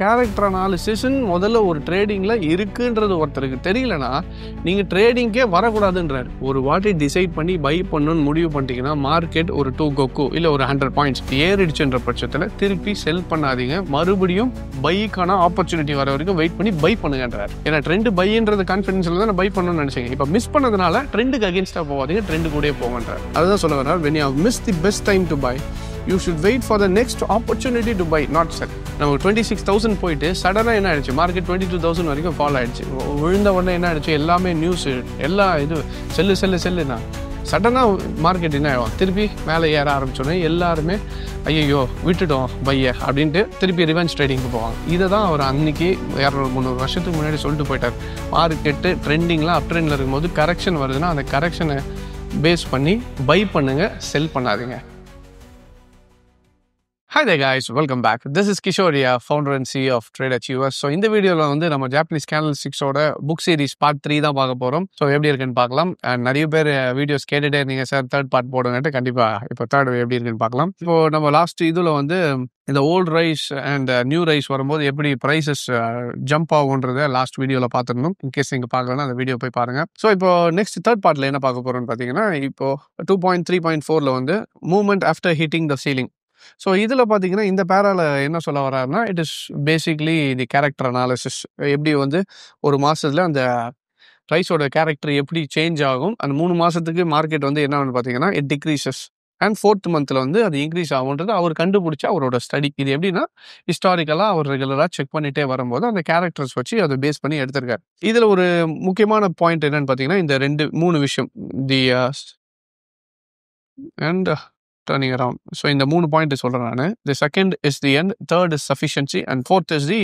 Character அனாலிசிஸ்ன்னு முதல்ல ஒரு ட்ரேடிங்கில் இருக்குன்றது ஒருத்தருக்கு தெரியலனா நீங்கள் ட்ரேடிங்கே வரக்கூடாதுன்றார். ஒரு வாட்டி டிசைட் பண்ணி பை பண்ணணும்னு முடிவு பண்ணிட்டீங்கன்னா மார்க்கெட் ஒரு 2 கொக்கு இல்லை ஒரு 100 பாயிண்ட்ஸ் ஏறிடுச்சுன்ற பட்சத்தில் திருப்பி செல் பண்ணாதீங்க. மறுபடியும் பைக்கான ஆப்பர்ச்சுனிட்டி வர வரைக்கும் வெயிட் பண்ணி பை பண்ணுங்கன்றார். ஏன்னா ட்ரெண்டு பைன்றது கான்ஃபிடன்ஸில் தான் பை பண்ணணும்னு நினச்சிங்க. இப்போ மிஸ் பண்ணதுனால ட்ரெண்டுக்கு அகேன்ஸ்டாக போகாதீங்க, ட்ரெண்டு கூட போங்கன்றார். அதுதான் சொல்ல வர்றார். when you have missed the best time to buy, you should wait for the next opportunity to buy, not sell. நம்ம 26,000 போயிட்டு சடனாக என்ன ஆயிடுச்சு, மார்க்கெட் 22,000 வரைக்கும் ஃபால் ஆயிடுச்சு. விழுந்த உடனே என்ன ஆயிடுச்சு, எல்லாமே நியூஸ் எல்லா இது செல்லுனா சடனாக மார்க்கெட் என்ன ஆகும், திருப்பி மேலே ஏற ஆரம்பிச்சோன்னே எல்லாருமே ஐயோ விட்டுட்டோம் பைய அப்படின்ட்டு திருப்பி ரிவெஞ்ச் ட்ரேடிங்க்கு போவாங்க. இதை தான் அவர் அன்றைக்கி 200-300 வருஷத்துக்கு முன்னாடி சொல்லிட்டு போயிட்டார். மார்க்கெட்டு ட்ரெண்டிங்லாம் அப் ட்ரெண்டில் இருக்கும்போது கரெக்ஷன் வருதுன்னா அந்த கரெக்ஷனை பேஸ் பண்ணி பை பண்ணுங்கள், செல் பண்ணாதீங்க. Hi there guys, welcome back. This is Kishoria, founder and CEO of TradeAchievers. So இந்த வீடியோவில் வந்து நம்ம ஜாப்பனீஸ் கேனலிஸ்டிக்ஸோட புக் சீரிஸ் பார்ட் 3 தான் பார்க்க போகிறோம். ஸோ எப்படி இருக்குன்னு பார்க்கலாம். அண்ட் நிறைய பேர் வீடியோஸ் கேட்டுகிட்டே இருந்தீங்க, சார் தேர்ட் பார்ட் போடுங்கன்ட்டு. கண்டிப்பாக இப்போ தேர்ட் எப்படி இருக்குன்னு பார்க்கலாம். இப்போது நம்ம லாஸ்ட் இதில் வந்து இந்த old rice and new rice வரும்போது எப்படி ப்ரைஸஸ் ஜம்ப் ஆகுன்றதை லாஸ்ட் வீடியோவில் பார்த்துருந்தோம். இன்கேஸ் நீங்கள் பார்க்கலன்னா அந்த வீடியோ போய் பாருங்கள். ஸோ இப்போ நெக்ஸ்ட் தேர்ட் பார்ட்டில் என்ன பார்க்க போகிறோம்னு பார்த்தீங்கன்னா, இப்போ 2.3.4 வந்து movement after hitting the ceiling. So இதில் பார்த்தீங்கன்னா இந்த பேரால என்ன சொல்ல வர்றாருன்னா, it is basically the character analysis. எப்படி வந்து ஒரு மாதத்தில் அந்த ரைஸோட கேரக்டர் எப்படி சேஞ்ச் ஆகும், அந்த 3 மாதத்துக்கு மார்க்கெட் வந்து என்னன்னு பார்த்தீங்கன்னா இட் டிக்ரீசஸ் அண்ட் 4th மந்தில் வந்து அது இன்க்ரீஸ் ஆகுன்றது அவர் கண்டுபிடிச்ச அவரோட ஸ்டடி. இது எப்படின்னா ஹிஸ்டாரிக்கலாக அவர் ரெகுலராக செக் பண்ணிகிட்டே வரும்போது அந்த கேரக்டர்ஸ் வச்சு அதை பேஸ் பண்ணி எடுத்திருக்காரு. இதில் ஒரு முக்கியமான பாயிண்ட் என்னன்னு பார்த்தீங்கன்னா இந்த 3 விஷயம், தி அண்ட் turning around. So இந்த 3 பாயிண்ட் சொல்கிறேன் நான். The second is the end, third is sufficiency and fourth is the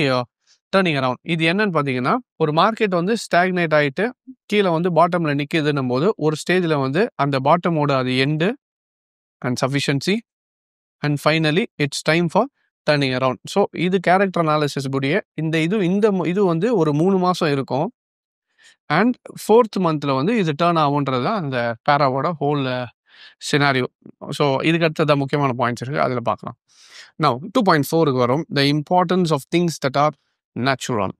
turning around. இது என்னன்னு பார்த்தீங்கன்னா, ஒரு மார்க்கெட் வந்து ஸ்டாக்னேட் ஆகிட்டு கீழே வந்து பாட்டமில் நிற்கிதுன்னும் போது ஒரு ஸ்டேஜில் வந்து அந்த பாட்டமோட அது end and sufficiency and finally it's time for turning around. So இது கேரக்டர் அனாலிசிஸ் கூடிய இது வந்து ஒரு 3 மாதம் இருக்கும். அண்ட் 4th மந்தில் வந்து இது டேர்ன் ஆகுன்றது தான் அந்த பேராவோட ஹோல் சினாரியோ. ஸோ இதுக்கு அடுத்ததான் முக்கியமான பாயிண்ட்ஸ் இருக்குது, அதில் பார்க்கலாம். நவ் 2.4க்கு வரும். The importance of things that are natural.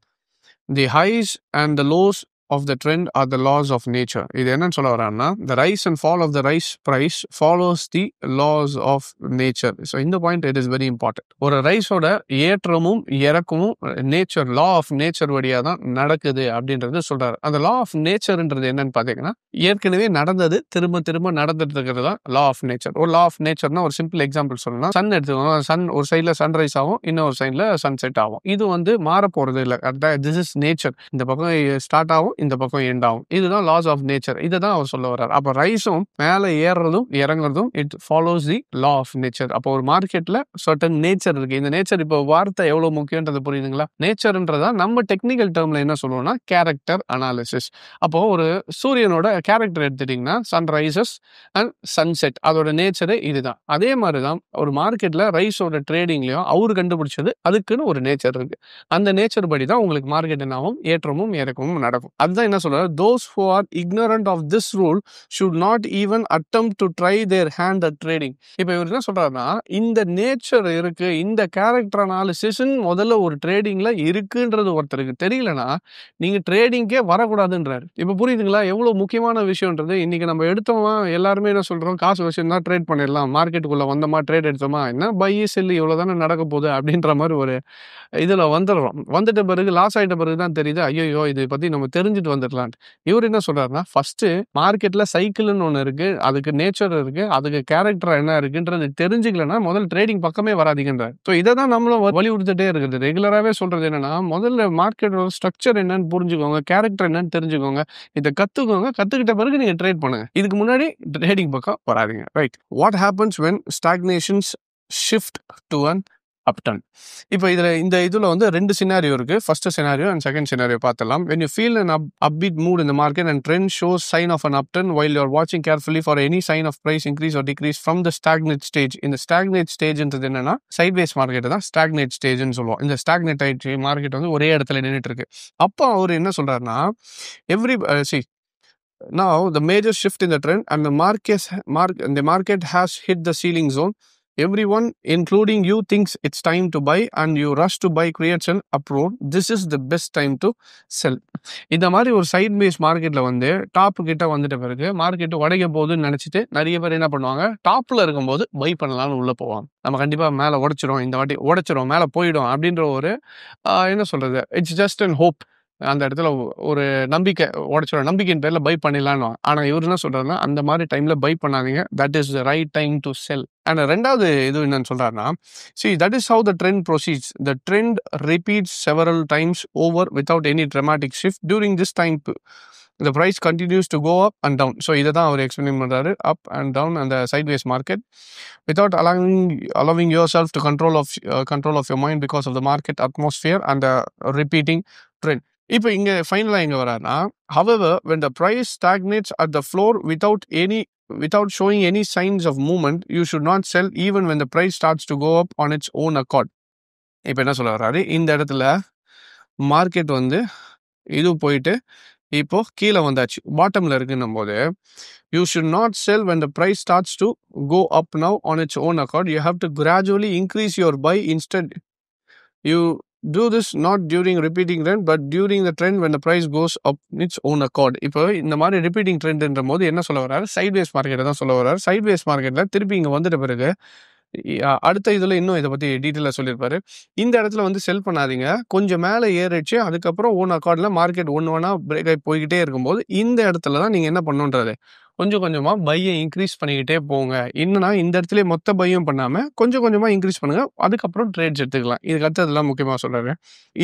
The highs and the lows of the trend are the laws of nature. இது என்னன்னு சொல்ல வரான்னா, the rise and fall of the rice price follows the laws of nature. So இந்த point it is very important. ஒரு ரைஸோட ஏற்றமும் இறக்கமும் nature, law of nature வழியாக தான் நடக்குது அப்படின்றது சொல்றாரு. அந்த லா ஆஃப் நேச்சர்ன்றது என்னன்னு பார்த்தீங்கன்னா, ஏற்கனவே நடந்தது திரும்ப திரும்ப நடந்துட்டு இருக்கிறது தான் லா ஆஃப் நேச்சர். ஒரு லா ஆஃப் நேச்சர்னா ஒரு சிம்பிள் எக்ஸாம்பிள் சொல்லலாம். சன் எடுத்துக்கோங்க. சன் ஒரு சைடில் சன்ரைஸ் ஆகும், இன்னொரு சைடில் சன்செட் ஆகும். இது வந்து மாற போகிறது இல்லை. This is nature. இந்த பக்கம் ஸ்டார்ட் ஆகும், இந்த பக்கம் எண்ட் ஆகும். இதுதான் லாஸ் ஆஃப் நேச்சர். இதை தான் அவர் சொல்ல வர்றார். அப்போ ரைஸும் மேலே ஏறுறதும் இறங்குறதும் it follows the law of nature. அப்போ ஒரு மார்க்கெட்டில் சர்டன் நேச்சர் இருக்கு. இந்த நேச்சர் இப்போ வார்த்தை எவ்வளோ முக்கியன்றது புரியுதுங்களா? நேச்சர்ன்றதா நம்ம டெக்னிக்கல் டேர்மில் என்ன சொல்லுவோம்னா கேரக்டர் அனாலிசிஸ். அப்போ ஒரு சூரியனோட கேரக்டர் எடுத்துட்டிங்கன்னா சன்ரைசஸ் அண்ட் சன்செட், அதோட நேச்சரே இதுதான். அதே மாதிரி தான் ஒரு மார்க்கெட்டில் ரைஸோட ட்ரேடிங்லையும் அவர் கண்டுபிடிச்சது அதுக்குன்னு ஒரு நேச்சர் இருக்கு. அந்த நேச்சர் படி தான் உங்களுக்கு மார்க்கெட் என்னாகும், ஏற்றமும் இறக்கமும் நடக்கும். அதுதான் என்ன சொல்றாரு, those who are ignorant of this rule should not even attempt to try their hand at trading. இப்போ இவர் என்ன சொல்றாருன்னா, இந்த நேச்சர் இருக்கு, இந்த கேரக்டர் அனாலிசிஸ் முதல்ல ஒரு ட்ரேடிங்ல இருக்குன்றது ஒருத்தருக்கு தெரியலனா நீங்க ட்ரேடிங்கே வரக்கூடாதுன்றாரு. இப்போ புரியுதுங்களா எவ்வளவு முக்கியமான விஷயம்ன்றது? இன்னைக்கு நம்ம எடுத்தோமா எல்லாருமே என்ன சொல்றோம், காசு வச்சிருந்தா ட்ரேட் பண்ணிடலாம், மார்க்கெட்டுக்குள்ள வந்தோமா ட்ரேட் எடுத்தோமா, என்ன பை செல் இவ்வளவுதானே நடக்க போகுது அப்படின்ற மாதிரி ஒரு இதுல வந்துடுறோம். வந்துட்ட பிறகு லாஸ் ஆயிட்ட பிறகு தான் தெரியுது ஐயோ இதை பத்தி நம்ம தெரிஞ்சுட்டு வந்துடலாம். இவர் என்ன சொல்றாருன்னா, ஃபர்ஸ்ட் மார்க்கெட்ல சைக்கிள்னு ஒன்று இருக்கு, அதுக்கு நேச்சர் இருக்கு, அதுக்கு கேரக்டர் என்ன இருக்குன்றது தெரிஞ்சுக்கலன்னா முதல் ட்ரேடிங் பக்கமே வராதிங்கன்றார். ஸோ இதை தான் நம்மளும் வலியுறுத்திட்டே இருக்குது. ரெகுலராகவே சொல்றது என்னன்னா, முதல்ல மார்க்கெட்டோட ஸ்ட்ரக்சர் என்னன்னு புரிஞ்சுக்கோங்க, கேரக்டர் என்னன்னு தெரிஞ்சுக்கோங்க, இதை கத்துக்கோங்க, கத்துக்கிட்ட பிறகு நீங்க ட்ரேட் பண்ணுங்க. இதுக்கு முன்னாடி ட்ரேடிங் பக்கம் வராதிங்க. Right. What happens when stagnations shift to an upturn. இப்போ இதில் வந்து 2 சினாரியோ இருக்குது. First scenario and second scenario பார்த்துலாம். when you feel an upbeat mood in the market and trend shows sign of an upturn while you are watching carefully for any sign of price increase or decrease from the stagnate stage. இந்த stagnate stageன்றது என்னன்னா sideways market தான் stagnate stageன்னு சொல்லுவோம். இந்த stagnate market வந்து ஒரே இடத்துல நின்றுட்டு இருக்கு. அப்போ அவர் என்ன சொல்றாருன்னா, now the major shift in the trend and the market has hit the ceiling zone. everyone including you thinks it's time to buy and you rush to buy creates an uproar. This is the best time to sell. இந்த மாதிரி ஒரு side base மார்க்கெட்ல வந்து top கிட்ட வந்துட்ட பிறகு market உடைக்க போகுதுன்னு நினைச்சிட்டு நிறைய பேர் என்ன பண்ணுவாங்க, டாப்ல இருக்கும்போது பை பண்ணலாம்னு உள்ள போவாங்க. நம்ம கண்டிப்பா மேல உடைச்சிரும், இந்த வாட்டி உடைச்சிரும், மேல போயிடும் அப்படின்ற ஒரு என்ன சொல்றது, இட்ஸ் ஜஸ்ட் அண்ட் ஹோப். அந்த இடத்துல ஒரு நம்பிக்கை, உடைச்சிடும் நம்பிக்கையின் பேர்ல பை பண்ணிடலான்னு. ஆனா இவர் என்ன சொல்றாருன்னா, அந்த மாதிரி டைம்ல பை பண்ணாதீங்க, that is the right time to sell. And ரெண்டாவது இது என்னன்னு சொல்றாருன்னா, see that is how the trend proceeds. The trend repeats several times over without any dramatic shift. During this time the price continues to go up and down. So இதை தான் அவர் explain பண்றாரு, up and down and the sideways market without allowing yourself to control of your mind because of the market atmosphere and the repeating trend. இப்போ இங்க ஃபைனலா எங்க வராருன்னா, however when the price stagnates at the floor without showing any signs of movement, you should not sell even when the price starts to go up on its own accord. இப்போ என்ன சொல்ல வர்றாரு, இந்த இடத்துல மார்க்கெட் வந்து இது போயிட்டு இப்போ கீழே வந்தாச்சு, பாட்டம்ல இருக்குன்னும் போது you should not sell when the price starts to go up now on its own accord. You have to gradually increase your buy. Instead you do this not during repeating trend but during the trend when the price goes up its own accord. இப்போ இந்த மாதிரி repeating ட்ரெண்ட்ன்ற போது என்ன சொல்ல வர்றாரு, sideways மார்க்கெட்டை தான் சொல்ல வர்றாரு. சைட்வேஸ் மார்க்கெட்ல திருப்பி இங்க வந்துட்ட பிறகு அடுத்த இதுல இன்னும் இதை பத்தி டீட்டெயிலா சொல்லியிருப்பாரு. இந்த இடத்துல வந்து செல் பண்ணாதீங்க, கொஞ்சம் மேலே ஏறிச்சு, அதுக்கப்புறம் ஓன் அக்கார்ட்ல மார்க்கெட் ஒன்னா பிரேக் ஆகி போய்கிட்டே இருக்கும்போது இந்த இடத்துல தான் நீங்க என்ன பண்ணுன்றது, கொஞ்சம் கொஞ்சமா பையை இன்க்ரீஸ் பண்ணிக்கிட்டே போங்க. என்னன்னா இந்த இடத்துல மொத்த பையும் பண்ணாம கொஞ்சம் கொஞ்சமா இன்க்ரீஸ் பண்ணுங்க, அதுக்கப்புறம் ட்ரேட்ஸ் எடுத்துக்கலாம். இதுக்கு அடுத்ததெல்லாம் முக்கியமா சொல்றாரு.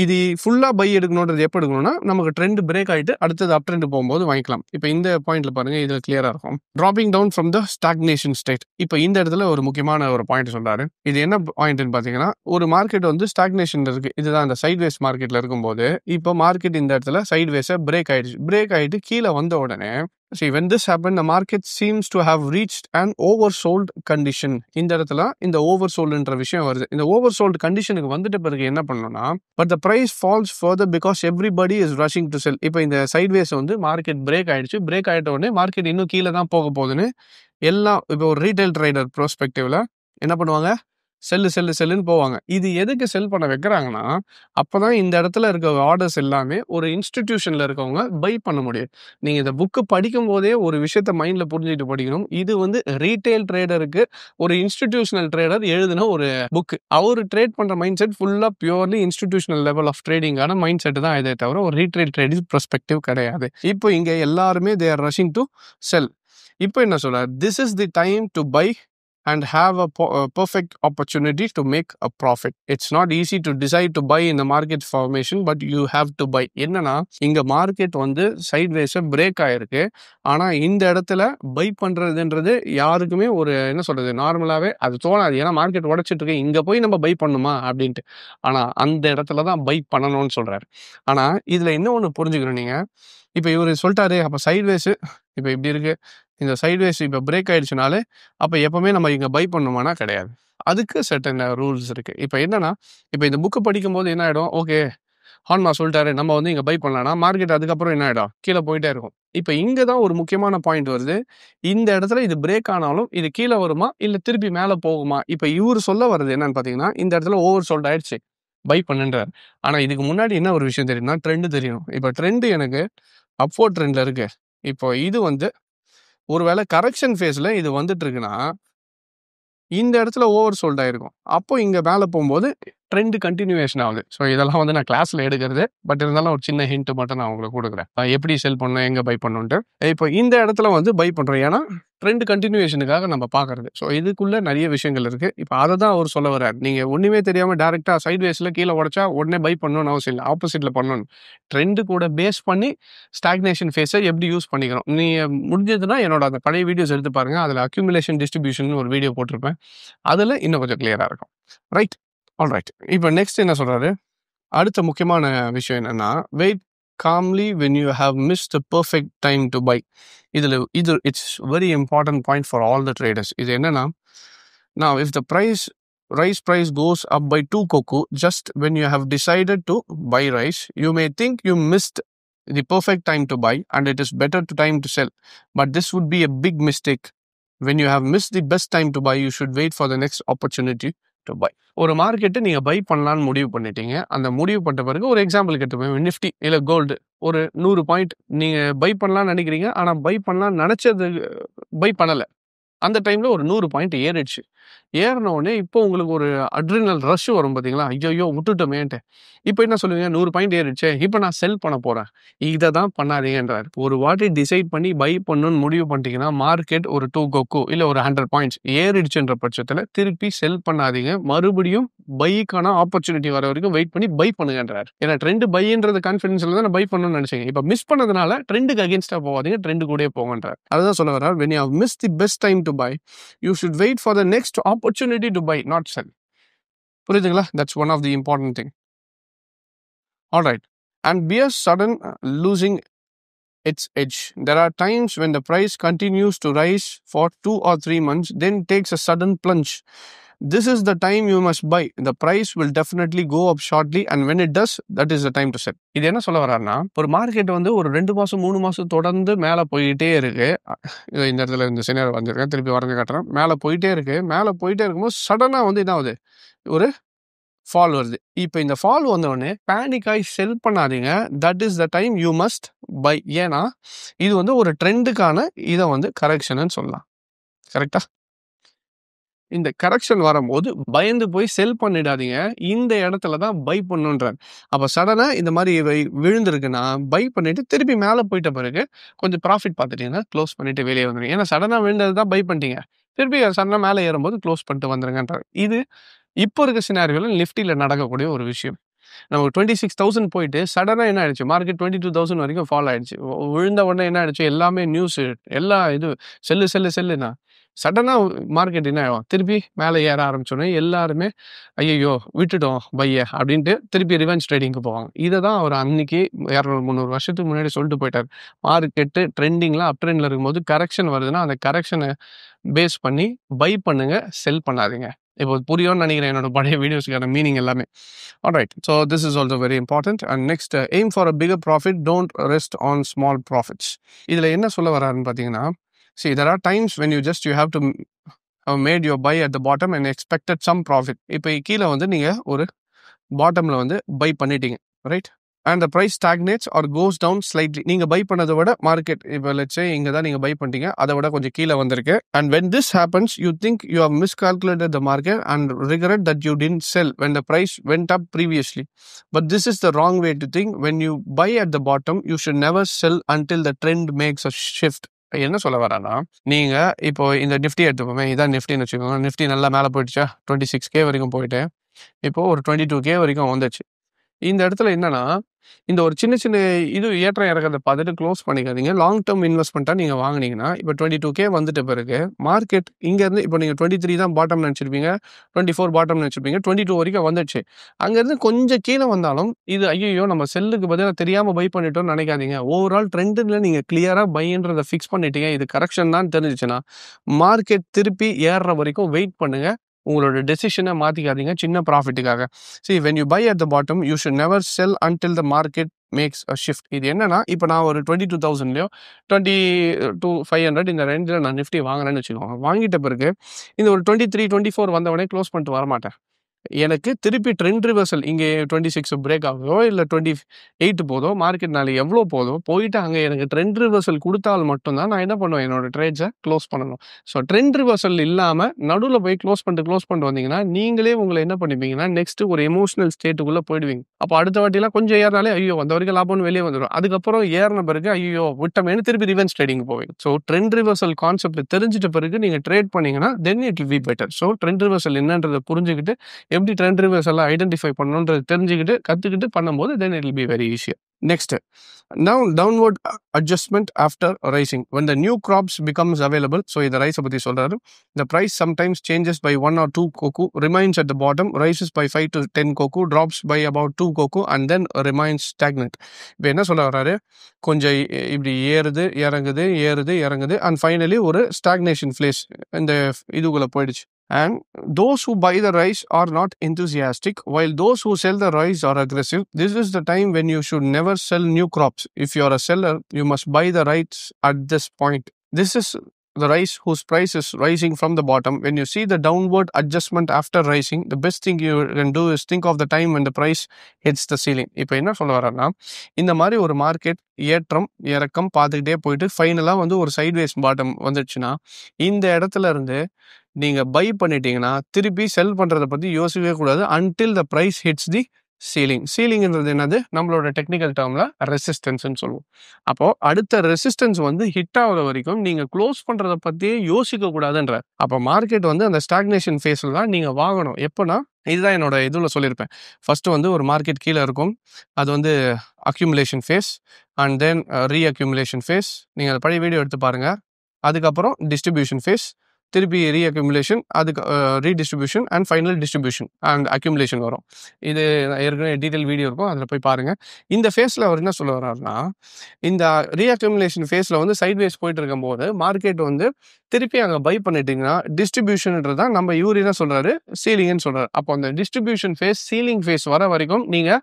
இது ஃபுல்லா பை எடுக்கணுன்றது எப்போ எடுக்கணும்னா, நமக்கு ட்ரெண்ட் பிரேக் ஆயிட்டு அடுத்தது அப் ட்ரெண்ட் போகும்போது வாங்கிக்கலாம். இப்போ இந்த பாயிண்ட்ல பாருங்க, இதுல கிளியரா இருக்கும். Dropping down from the stagnation state. இப்போ இந்த இடத்துல ஒரு முக்கியமான ஒரு பாயிண்ட் சொல்றாரு. இது என்ன பாயிண்ட்னு பாத்தீங்கன்னா, ஒரு மார்க்கெட் வந்து ஸ்டாக்னேஷன் இருக்கு, இதுதான் அந்த சைட்வேஸ் மார்க்கெட்ல இருக்கும்போது இப்போ மார்க்கெட் இந்த இடத்துல சைட்வேஸை பிரேக் ஆயிடுச்சு. பிரேக் ஆயிட்டு கீழே வந்த உடனே see when this happened the market seems to have reached an oversold condition. இந்த இடத்துல இந்த oversoldன்ற விஷயம் வருது. இந்த oversold conditionக்கு வந்துட்ட பிறகு என்ன பண்ணணும்னா, but the price falls further because everybody is rushing to sell. இப்போ இந்த சைட்வேஸ் வந்து மார்க்கெட் பிரேக் ஆயிடுச்சு. பிரேக் ஆயிட்ட உடனே மார்க்கெட் இன்னும் கீழே தான் போக போகுதுன்னு எல்லாம் இப்போ ஒரு ரீட்டைல் ட்ரேடர் ப்ரோஸ்பெக்டிவ்ல என்ன பண்ணுவாங்க, செல்லுன்னு போவாங்க. இது எதுக்கு செல் பண்ண வைக்கிறாங்கன்னா, அப்பதான் இந்த இடத்துல இருக்க ஆர்டர்ஸ் எல்லாமே ஒரு இன்ஸ்டிடியூஷன்ல இருக்கவங்க பை பண்ண முடியும். நீங்க இந்த புக்கு படிக்கும் போதே ஒரு விஷயத்த மைண்ட்ல புரிஞ்சுட்டு படிக்கணும். இது வந்து ரீட்டைல் ட்ரேடருக்கு ஒரு இன்ஸ்டிடியூஷனல் ட்ரேடர் எழுதின ஒரு புக். அவரு ட்ரேட் பண்ற மைண்ட் செட் ஃபுல்லா பியூர்லி இன்ஸ்டிடியூஷனல் லெவல் ஆஃப் ட்ரேடிங்கான மைண்ட் செட் தான் இதே தவிர ஒரு ரீட்டைல் ட்ரேடிங் பெர்ஸ்பெக்டிவ் கிடையாது. இப்போ இங்க எல்லாருமே they are rushing to sell. இப்போ என்ன சொல்றாரு, this is the time to buy and have a perfect opportunity to make a profit. It's not easy to decide to buy in the market formation but you have to buy. என்னன்னா இங்க market வந்து sideways break ஆயிருக்கு, ஆனா இந்த இடத்துல by பண்றதுன்றது யாருக்குமே ஒரு என்ன சொல்றது நார்மலாவே அது தோணாது. ஏன்னா மார்க்கெட் உடைச்சிட்டு இருக்கு, இங்க போய் நம்ம பை பண்ணுமா அப்படின்ட்டு. ஆனா அந்த இடத்துல தான் பை பண்ணணும்னு சொல்றாரு. ஆனா இதுல என்ன ஒண்ணு புரிஞ்சுக்கணும் நீங்க, இப்ப இவரு சொல்லிட்டாரு அப்ப சைட்வேஸ் இப்ப இப்படி இருக்கு, இந்த சைட்வேஸ் இப்போ பிரேக் ஆயிடுச்சுனாலே அப்போ எப்பவுமே நம்ம இங்கே பை பண்ணுமானா கிடையாது. அதுக்கு சர்டன் ரூல்ஸ் இருக்கு. இப்போ என்னன்னா, இப்போ இந்த புக்கு படிக்கும் போது என்ன ஆயிடும், ஓகே ஹான்மா சொல்லிட்டாரு நம்ம வந்து இங்கே பை பண்ணலாம்னா மார்க்கெட் அதுக்கப்புறம் என்ன ஆயிடும், கீழே போயிட்டே இருக்கும். இப்போ இங்கே தான் ஒரு முக்கியமான பாயிண்ட் வருது. இந்த இடத்துல இது பிரேக் ஆனாலும் இது கீழே வருமா இல்லை திருப்பி மேலே போகுமா. இப்போ இவர் சொல்ல வர்றது என்னன்னு பார்த்தீங்கன்னா, இந்த இடத்துல ஓவர் சோல்ட் ஆயிடுச்சு, பை பண்ணுன்றார். ஆனால் இதுக்கு முன்னாடி என்ன ஒரு விஷயம் தெரியும்னா, ட்ரெண்டு தெரியணும். இப்போ ட்ரெண்டு எனக்கு அப்வோர்ட் ட்ரெண்ட்ல இருக்கு. இப்போ இது வந்து ஒருவேளை கரெக்ஷன் ஃபேஸ்ல இது வந்துட்டு இருக்குன்னா இந்த இடத்துல ஓவர் சோல்ட் ஆயிருக்கும். அப்போ இங்க மேலே போகும்போது ட்ரெண்ட் கண்டினியூவேஷன் ஆகுது. ஸோ இதெல்லாம் வந்து நான் கிளாஸ்ல எடுக்கிறது, பட் இருந்தாலும் ஒரு சின்ன ஹிண்ட் மட்டும் நான் உங்களுக்கு கொடுக்குறேன், எப்படி செல் பண்ணணும் எங்க பை பண்ணணுன்ட்டு. இப்போ இந்த இடத்துல வந்து பை பண்றோம், ஏன்னா ட்ரெண்ட் கண்டினியூவேஷனுக்காக நம்ம பாக்குறது. ஸோ இதுக்குள்ள நிறைய விஷயங்கள் இருக்கு. இப்போ அதை தான் அவர் சொல்ல வர்றாரு. நீங்க ஒண்ணுமே தெரியாம டேரக்டா சைட்வேஸ்ல கீழே உடைச்சா உடனே பை பண்ணணும்னு அவசியம் இல்லை, ஆப்போசிட்ல பண்ணணும். ட்ரெண்ட் கூட பேஸ் பண்ணி ஸ்டாக்னேஷன் ஃபேஸை எப்படி யூஸ் பண்ணிக்கிறோம். நீங்க முடிஞ்சதுன்னா என்னோட அந்த பழைய வீடியோஸ் எடுத்து பாருங்க, அதுல அக்யூமுலேஷன் டிஸ்ட்ரிபியூஷன் ஒரு வீடியோ போட்டிருப்பேன், அதுல இன்னும் கொஞ்சம் கிளியரா இருக்கும். Right, all right. இப்போ நெக்ஸ்ட் என்ன சொல்றாரு, அடுத்த முக்கியமான விஷயம் என்னன்னா, wait calmly when you have missed the perfect time to buy. இது it's very important point for all the traders. இது என்னன்னா, now if the rice price goes up by 2 koku just when you have decided to buy rice, you may think you missed the perfect time to buy and it is better time to sell, but this would be a big mistake. when you have missed the best time to buy, you should wait for the next opportunity to buy. ஒரு market நீங்க by பண்ணலாம்னு முடிவு பண்ணிட்டீங்க. அந்த முடிவு பண்ண பிறகு ஒரு எக்ஸாம்பிளுக்கு எடுத்துப்போம். நிஃப்டி இல்ல கோல்டு ஒரு 100 பாயிண்ட் நீங்க பை பண்ணலாம்னு நினைக்கிறீங்க. ஆனா பை பண்ணலாம்னு நினைச்சது பை பண்ணல. அந்த டைம்ல ஒரு 100 பாயிண்ட் ஏறிடுச்சு. ஏறின உடனே இப்போ உங்களுக்கு ஒரு அட்ரினல் ரஷ் வரும் பார்த்தீங்களா? ஐயையோ! விட்டுட்டோமேன்ட்டு. இப்போ என்ன சொல்லுவீங்க? 100 பாயிண்ட் ஏறிடுச்சே, இப்போ நான் செல் பண்ண போறேன். இத தான் பண்ணாதீங்கன்றாரு. ஒரு வாட்டி டிசைட் பண்ணி பை பண்ணணும்னு முடிவு பண்ணிட்டீங்கன்னா, மார்க்கெட் ஒரு 2 கொக்கு இல்ல ஒரு 100 பாயிண்ட்ஸ் ஏறிடுச்சுன்ற பட்சத்துல திருப்பி செல் பண்ணாதீங்க. மறுபடியும் பைக்கான ஆப்பர்ச்சுனிட்டி வர வரைக்கும் வெயிட் பண்ணி பை பண்ணுங்கன்றாரு. ஏன்னா ட்ரெண்ட் பைன்றது கான்ஃபிடன்ஸ்ல தான் பை பண்ணணும்னு நினைச்சீங்க. இப்போ மிஸ் பண்ணதுனால ட்ரெண்டுக்கு அகைன்ஸ்டா போகாதீங்க. ட்ரெண்ட் கூடயே போங்கன்றார். அதுதான் சொல்ல வர்றார். when you have missed the best time to buy, you should wait for the next opportunity to buy, not sell. புரியுதுங்களா? That's one of the important thing. All right. And bear sudden losing its edge. There are times when the price continues to rise for 2 or 3 months, then takes a sudden plunge. This is the time you must buy. The price will definitely go up shortly, and when it does, that is the time to sell. இது என்ன சொல்ல வர்றாருன்னா, ஒரு market வந்து ஒரு 2 மாசம் 3 மாசம் தொடர்ந்து மேல போயிட்டே இருக்கு. இந்த இடத்துல இந்த சினாரியோ வந்திருக்கேன், திருப்பி வரைஞ்சு காட்டுறேன். மேல போயிட்டே இருக்கு. மேல போயிட்டே இருக்கும்போது சடனா வந்து என்ன ஆகுது? ஒரு ஃபால் வருது. இப்போ இந்த ஃபால் வந்த உடனே பேனிக் ஆகி செல் பண்ணாதீங்க. That is the time you must by. ஏன்னா இது வந்து ஒரு ட்ரெண்டுக்கான இதை வந்து கரெக்ஷன்னு சொல்லலாம். கரெக்டா? இந்த கரெக்ஷன் வரும்போது பயந்து போய் செல் பண்ணிடாதீங்க. இந்த இடத்துல தான் பை பண்ணுன்றார். அப்போ சடனா இந்த மாதிரி விழுந்திருக்குன்னா பை பண்ணிட்டு திருப்பி மேலே போயிட்ட பிறகு கொஞ்சம் ப்ராஃபிட் பார்த்துட்டீங்கன்னா க்ளோஸ் பண்ணிட்டு வெளியே வந்துடுங்க. ஏன்னா சடனா விழுந்தது தான் பை பண்ணிட்டீங்க. திருப்பி சடனா மேலே ஏறும்போது க்ளோஸ் பண்ணிட்டு வந்துருங்கன்றார். இது இப்போ இருக்க சினாரியோவில் நிஃப்டியில் நடக்கக்கூடிய ஒரு விஷயம். நம்ம 26,000 போயிட்டு சடனாக என்ன ஆயிடுச்சு? மார்க்கெட் 22,000 வரைக்கும் ஃபால் ஆயிடுச்சு. விழுந்த உடனே என்ன ஆயிடுச்சு? எல்லாமே நியூஸ் எல்லா இது செல்லுனா சடனாக மார்க்கெட் என்ன ஆகும்? திருப்பி மேலே ஏற ஆரம்பிச்சோன்னே எல்லாருமே ஐயோ விட்டுட்டோம் பைய அப்படின்ட்டு திருப்பி ரிவெஞ்ச் ட்ரேடிங்க்கு போவாங்க. இதை தான் அவர் அன்னைக்கு 200-300 வருஷத்துக்கு முன்னாடி சொல்லிட்டு போயிட்டார். மார்க்கெட்டு ட்ரெண்டிங்லாம் அப் ட்ரெண்டில் இருக்கும்போது கரெக்ஷன் வருதுன்னா அந்த கரெக்ஷனை பேஸ் பண்ணி பை பண்ணுங்க, செல் பண்ணாதீங்க. இப்போ புரியும்னு நினைக்கிறேன் என்னோட பழைய வீடியோஸ்க்கான மீனிங் எல்லாமே. Alright, so this is also very important. And next, aim for a bigger profit, don't rest on small profits. இதில் என்ன சொல்ல வராருன்னு பார்த்தீங்கன்னா, see there are times when you have to have made your buy at the bottom and expected some profit. இப்போ கீழே வந்து நீங்கள் ஒரு பாட்டமில் வந்து பை பண்ணிட்டீங்க, right? and the price stagnates or goes down slightly. நீங்கள் பை பண்ணதை விட மார்க்கெட் இப்போ let's say இங்கே தான் நீங்கள் பை பண்ணிட்டீங்க, அதை விட கொஞ்சம் கீழே வந்திருக்கு. and when this happens, you think you have miscalculated the market and regret that you didn't sell when the price went up previously. But this is the wrong way to think. When you buy at the bottom, you should never sell until the trend makes a shift. என்ன சொல்ல வரானா, நீங்க இப்போ இந்த Nifty எடுத்துப்போமே, இதான் நிஃப்டின்னு வச்சுக்கோங்க. Nifty நல்லா மேலே போயிடுச்சா, 26K வரைக்கும் போயிட்டு இப்போ ஒரு 22K வரைக்கும் வந்துச்சு. இந்த இடத்துல என்னன்னா, இந்த ஒரு சின்ன சின்ன இது ஏற்றம் இறக்கிறத பார்த்துட்டு க்ளோஸ் பண்ணிக்காதீங்க. லாங் டேர்ம் இன்வெஸ்ட்மெண்ட்டாக நீங்கள் வாங்கினீங்கன்னா, இப்போ 22K வந்துட்ட பிறகு மார்க்கெட் இங்கேருந்து இப்போ நீங்கள் 23 தான் பாட்டம் நினச்சிருப்பீங்க, 24 பாட்டம் நினச்சிருப்பீங்க, 22 வரைக்கும் வந்துடுச்சு. அங்கேருந்து கொஞ்சம் கீழே வந்தாலும் இது ஐயோ நம்ம செல்லுக்கு பதிலாக தெரியாமல் பை பண்ணிட்டோம்னு நினைக்காதீங்க. ஓவரால் ட்ரெண்டில் நீங்கள் கிளியராக பைன்றதை ஃபிக்ஸ் பண்ணிட்டீங்க, இது கரெக்ஷன் தான் தெரிஞ்சிச்சுன்னா மார்க்கெட் திருப்பி ஏறுற வரைக்கும் வெயிட் பண்ணுங்கள். உங்களோட டெசிஷனை மாற்றிக்காதீங்க சின்ன ப்ராஃபிட்டுக்காக. see when you buy at the bottom, you should never sell until the market makes a shift. இது என்னன்னா, இப்போ நான் ஒரு 22,000லையோ 22,500 இந்த ரேஞ்சில் நான் நிஃப்டி வாங்கினேன்னு வச்சுக்கோங்க. வாங்கிட்ட பிறகு இந்த ஒரு 23, 24 வந்த உடனே க்ளோஸ் பண்ணிட்டு வரமாட்டேன். எனக்கு திருப்பி ட்ரெண்ட் ரிவர்சல் இங்கே 26 பிரேக் ஆகுதோ இல்லை 28 போதோ, மார்க்கெட் நாளைக்கு எவ்வளோ போதோ போயிட்டு அங்கே எனக்கு ட்ரெண்ட் ரிவர்சல் கொடுத்தால் மட்டும்தான் நான் என்ன பண்ணுவேன், என்னோட ட்ரேட்ஸை க்ளோஸ் பண்ணணும். ஸோ ட்ரெண்ட் ரிவர்சல் இல்லாமல் நடுவில் போய் க்ளோஸ் பண்ணிட்டு வந்தீங்கன்னா நீங்களே உங்களை என்ன பண்ணிப்பீங்கன்னா நெக்ஸ்ட் ஒரு எமோஷனல் ஸ்டேட்டுக்குள்ளே போயிடுவீங்க. அப்போ அடுத்த வாட்டிலாம் கொஞ்சம் ஏறினாலே ஐயோ வந்த வரைக்கும் லாபம்னு வெளியே வந்துடும். அதுக்கப்புறம் ஏறின பிறகு ஐயோ விட்டமேனு திருப்பி ரிவெஞ்ச் ட்ரேடிங் போவீங்க. ஸோ ட்ரெண்ட் ரிவர்சல் கான்செப்ட் தெரிஞ்சிட்ட பிறகு நீங்கள் ட்ரேட் பண்ணீங்கன்னா then it will be better. So trend reversal என்னன்றதை புரிஞ்சுக்கிட்டு எப்படி ட்ரெண்ட் ரிவர்ஸ் எல்லாம் ஐடென்டிஃபை பண்ணணுன்றது தெரிஞ்சுக்கிட்டு கற்றுக்கிட்டு பண்ணும்போது தென் it will be very easier. Next, now downward adjustment after rising. When the new crops becomes available, so இந்த ரைஸ் பற்றி சொல்றாரு, the price sometimes changes by 1 or 2 koku, remains at the bottom, rises by 5 to 10 koku, drops by about 2 koku and then remains stagnant. இப்போ என்ன சொல்ல வர்றாரு, கொஞ்சம் இப்படி ஏறுது இறங்குது and finally ஒரு stagnation phase இந்த இதுக்குள்ள போயிடுச்சு. And those who buy the rice are not enthusiastic, while those who sell the rice are aggressive. This is the time when you should never sell new crops. If you are a seller, you must buy the rice at this point. This is the rise whose price is rising from the bottom, when you see the downward adjustment after rising, the best thing you can do is think of the time when the price hits the ceiling. இப்போ என்ன சொல்ல வரேன்னா, இந்த மாதிரி ஒரு market ஏற்றம் இறக்கம் பார்த்துக்கிட்டே போயிட்டு ஃபைனலாக வந்து ஒரு சைட்வேஸ் பாட்டம் வந்துடுச்சுன்னா, இந்த இடத்துல இருந்து நீங்கள் பை பண்ணிட்டீங்கன்னா திருப்பி செல் பண்ணுறதை பற்றி யோசிக்கவே கூடாது until the price hits the ceiling. சீலிங்ன்றது என்னது? நம்மளோட டெக்னிக்கல் டேர்மில் ரெசிஸ்டன்ஸ்ன்னு சொல்லுவோம். அப்போது அடுத்த ரெசிஸ்டன்ஸ் வந்து ஹிட் ஆகிற வரைக்கும் நீங்கள் க்ளோஸ் பண்ணுறதை பற்றியே யோசிக்க கூடாதுன்ற. அப்போ மார்க்கெட் வந்து அந்த ஸ்டாக்னேஷன் ஃபேஸில் தான் நீங்கள் வாங்கணும். எப்போனா, இதுதான் என்னோட இதில் சொல்லியிருப்பேன். ஃபஸ்ட்டு வந்து ஒரு மார்க்கெட் கீழே இருக்கும், அது வந்து accumulation phase and then reaccumulation phase. நீங்கள் அது பழைய வீடியோ எடுத்து பாருங்கள். அதுக்கப்புறம் டிஸ்ட்ரிபியூஷன் ஃபேஸ், திருப்பி ரீஅக்யூமுலேஷன், அதுக்கு redistribution and final distribution and accumulation வரும். இது ஏற்கனவே டீட்டெயில் வீடியோ இருக்கும், அதில் போய் பாருங்கள். இந்த ஃபேஸில் அவர் என்ன சொல்ல வர்றாருன்னா, இந்த ரீஅக்யூமுலேஷன் ஃபேஸில் வந்து சைட்வேஸ் போயிட்டு இருக்கும்போது மார்க்கெட் வந்து திருப்பி அங்கே பை பண்ணிட்டீங்கன்னா டிஸ்ட்ரிபியூஷன்ன்றது தான் நம்ம இவர் என்ன சொல்கிறாரு, சீலிங்னு சொல்கிறார். அப்போ அந்த டிஸ்ட்ரிபியூஷன் ஃபேஸ் சீலிங் ஃபேஸ் வர வரைக்கும் நீங்கள்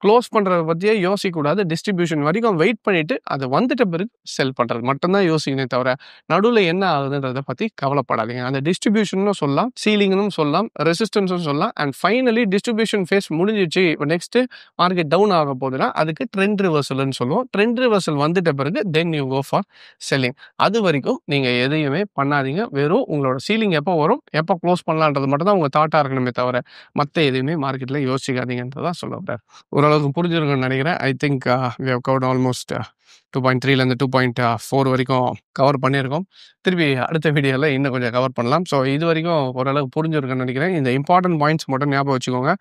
க்ளோஸ் பண்ணுறதை பற்றியே யோசிக்கக்கூடாது. டிஸ்ட்ரிபியூஷன் வரைக்கும் வெயிட் பண்ணிவிட்டு அது வந்துட்ட பிறகு செல் பண்ணுறது மட்டும்தான் யோசிக்கணும் தவிர நடுவில் என்ன ஆகுதுன்றதை பற்றி கவலைப்படாதீங்க. அந்த டிஸ்ட்ரிபியூஷனும் சொல்லலாம், சீலிங்னும் சொல்லலாம், ரெசிஸ்டன்ஸும் சொல்லலாம். அண்ட் ஃபைனலி டிஸ்ட்ரிபியூஷன் ஃபேஸ் முடிஞ்சிச்சு, இப்போ நெக்ஸ்ட்டு மார்க்கெட் டவுன் ஆக போகுதுன்னா அதுக்கு ட்ரெண்ட் ரிவர்சல்னு சொல்லுவோம். ட்ரெண்ட் ரிவர்சல் வந்துட்ட பிறகு then you go for selling. அது வரைக்கும் நீங்கள் எதையுமே பண்ணாதீங்க. வெறும் உங்களோட சீலிங் எப்போ வரும், எப்போ க்ளோஸ் பண்ணலான்றது மட்டும் தான் உங்கள் தாட்டாக இருக்கணுமே தவிர மற்ற எதுவுமே மார்க்கெட்டில் யோசிக்காதீங்கன்றதான் சொல்ல வர்றார். ஓரளவுக்கு புரிஞ்சிருக்குன்னு நினைக்கிறேன். I think we have covered almost 2.3லேருந்து 2.4 வரைக்கும் கவர் பண்ணியிருக்கோம். திருப்பி அடுத்த வீடியோவில் இன்னும் கொஞ்சம் கவர் பண்ணலாம். ஸோ இது வரைக்கும் ஓரளவுக்கு புரிஞ்சிருக்குன்னு நினைக்கிறேன். இந்த இம்பார்ட்டன்ட் பாயிண்ட்ஸ் மட்டும் ஞாபகம் வச்சுக்கோங்க.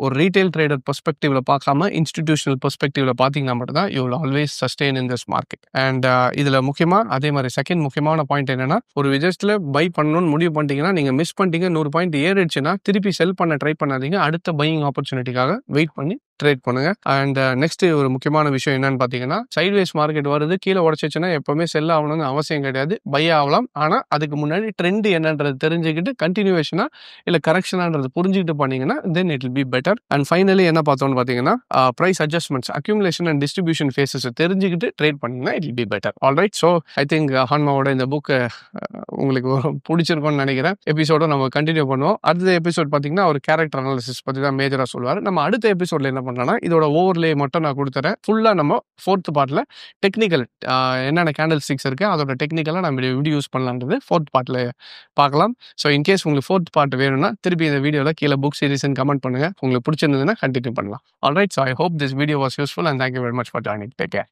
ஒரு ரீட்டைல் ட்ரேடர் பெர்ஸ்பெக்டிவில் பார்க்காம இன்ஸ்டிடியூஷனல் பெர்ஸ்பெக்டிவில் பார்த்தீங்கன்னா மட்டும் தான் you will always sustain in this market. And இதில் முக்கியமாக அதே மாதிரி செகண்ட் முக்கியமான பாயிண்ட் என்னென்னா, ஒரு விஜயத்தில் பை பண்ணணும்னு முடிவு பண்ணிட்டீங்கன்னா நீங்கள் மிஸ் பண்ணிட்டீங்க, 100 பாயிண்ட் ஏறிடுச்சுன்னா திருப்பி செல் பண்ண ட்ரை பண்ணாதீங்க. அடுத்த பையிங் ஆப்பர்ச்சுனிட்டிக்காக வெயிட் பண்ணி ட்ரேட் பண்ணுங்க. அண்ட் நெக்ஸ்ட் ஒரு முக்கியமான விஷயம் என்னன்னு பார்த்தீங்கன்னா, சைட்வேஸ் மார்க்கெட் வருது, கீழே உடச்சிச்சுன்னா எப்பவுமே செல் ஆகணும்னு அவசியம் கிடையாது. பை ஆகலாம். ஆனால் அதுக்கு முன்னாடி ட்ரெண்ட் என்னன்றது தெரிஞ்சுக்கிட்டு கண்டினியூவேஷனா இல்லை கரெக்ஷனான்றது புரிஞ்சுக்கிட்டு பண்ணீங்கன்னா then it will be better. And finally என்ன பார்த்தோம்னு பார்த்தீங்கன்னா, price adjustments, accumulation and distribution phases தெரிஞ்சுக்கிட்டு ட்ரேட் பண்ணிங்கன்னா it will be better. Alright. So I think ஹான்மாவோட இந்த புக்கு உங்களுக்கு பிடிச்சிருக்கும்னு நினைக்கிறேன். எபிசோட நம்ம கண்டினியூ பண்ணுவோம். அடுத்த எபிசோட் பார்த்தீங்கன்னா ஒரு கேரக்டர் அனாலிசிஸ் பற்றி தான் மேஜராக சொல்லுவார். நம்ம அடுத்த எபிசோட்ல என்ன பண்ணலாம்னா, இதோட ஓவர்லே மட்டும் நான் கொடுத்துறேன். ஃபுல்லாக நம்ம 4th பார்ட்டில் டெக்னிக்கல் என்னென்ன கேண்டில் ஸ்டிக்ஸ் இருக்குது அதோட டெக்னிக்கலாக நம்ம எப்படி யூஸ் பண்ணலான்றது 4th பார்ட்டில் பார்க்கலாம். ஸோ இன்கேஸ் உங்களுக்கு 4th பார்ட் வேணும்னா திருப்பி இந்த வீடியோவில் கீழே புக் சீரிஸ்ன்னு கமெண்ட் பண்ணுங்கள். உங்களுக்கு பிடிச்சிருந்ததுன்னா கண்டினியூ பண்ணலாம். Alright. So I hope this video was useful and thank you very much for joining. Take care.